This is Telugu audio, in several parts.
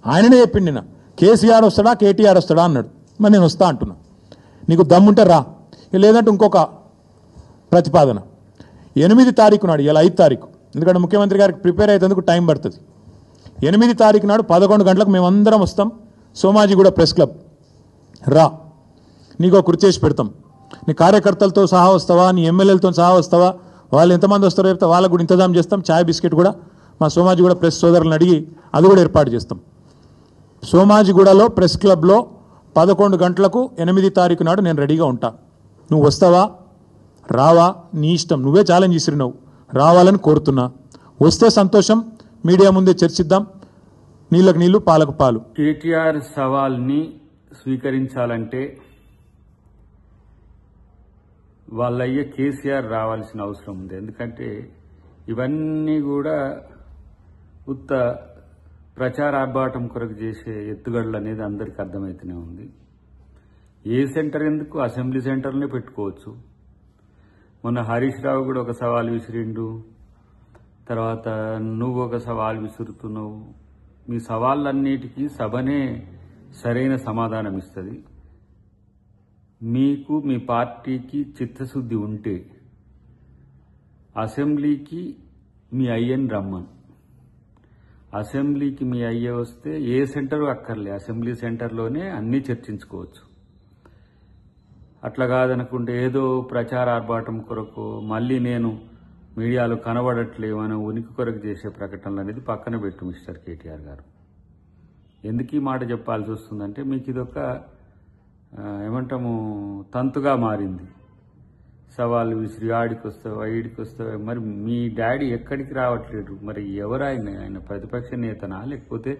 ఆయననే చెప్పిండి నిన్న కేసీఆర్ వస్తాడా కేటీఆర్ వస్తాడా అన్నాడు. మరి నేను వస్తా అంటున్నా. నీకు దమ్ముంటే రా, లేదంటే ఇంకొక ప్రతిపాదన 8 తారీఖు నాడు, ఇలా 5 తారీఖు, ఎందుకంటే ముఖ్యమంత్రి గారికి ప్రిపేర్ అయ్యేందుకు టైం పడుతుంది. 8 తారీఖు నాడు 11 గంటలకు మేమందరం వస్తాం. సోమాజిగూడ ప్రెస్ క్లబ్ రా, నీకు ఒక కుర్చీ చేసి పెడతాం. నీ కార్యకర్తలతో సహా వస్తావా, నీ ఎమ్మెల్యేలతో సహా వస్తావా, వాళ్ళు ఎంతమంది వస్తారో చెప్తే వాళ్ళకు కూడా ఇంతజాం చేస్తాం. ఛాయ్ బిస్కెట్ కూడా మా సోమాజిగూడ ప్రెస్ సోదరులను అడిగి అది కూడా ఏర్పాటు చేస్తాం. సోమాజిగూడలో ప్రెస్ క్లబ్లో 11 గంటలకు 8 తారీఖు నాడు నేను రెడీగా ఉంటా. నువ్వు వస్తావా రావా నీ ఇష్టం, నువ్వే ఛాలెంజ్ ఇసిరినావు, రావాలని కోరుతున్నా. వస్తే సంతోషం, మీడియా ముందే చర్చిద్దాం. నీళ్ళకు నీళ్లు పాలకు పాలు. కేటీఆర్ సవాల్ని స్వీకరించాలంటే వాళ్ళయ్యే కేసీఆర్ రావాల్సిన అవసరం ఉంది. ఎందుకంటే ఇవన్నీ కూడా ఉత్త ప్రచార ఆర్భాటం కొరకు చేసే ఎత్తుగడలు అనేది అందరికీ అర్థమవుతూనే ఉంది. ఏ సెంటర్ ఎందుకు, అసెంబ్లీ సెంటర్నే పెట్టుకోవచ్చు. మొన్న హరీష్ రావు కూడా ఒక సవాల్ విసిరిండు, తర్వాత నువ్వు ఒక సవాల్ విసురుతున్నావు. మీ సవాళ్ళన్నిటికీ సభనే సరైన సమాధానం ఇస్తుంది. మీకు మీ పార్టీకి చిత్తశుద్ధి ఉంటే అసెంబ్లీకి మీ అయ్యని రమ్మను. అసెంబ్లీకి మీ అయ్యే వస్తే ఏ సెంటర్ అక్కర్లే, అసెంబ్లీ సెంటర్లోనే అన్నీ చర్చించుకోవచ్చు. అట్లా కాదనుకుంటే ఏదో ప్రచార ఆర్భాటం కొరకు మళ్ళీ నేను మీడియాలో కనబడట్లేవు అని ఉనికి కొరకు చేసే ప్రకటనలు అనేది పక్కన పెట్టు మిస్టర్ కేటీఆర్ గారు. ఎందుకు ఈ మాట చెప్పాల్సి వస్తుందంటే మీకు ఇదొక ఏమంటాము తంతుగా మారింది. సవాళ్ళు విసిరి ఆడికి వస్తావా ఈడికి వస్తావా. మరి మీ డాడీ ఎక్కడికి రావట్లేడు, మరి ఎవరు ఆయన ప్రతిపక్ష నేతనా, లేకపోతే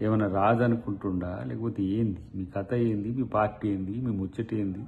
ఏమైనా రాజనుకుంటుండా, లేకపోతే ఏంది మీ కథ ఏంది, మీ పార్టీ ఏంది, మీ ముచ్చట ఏంది?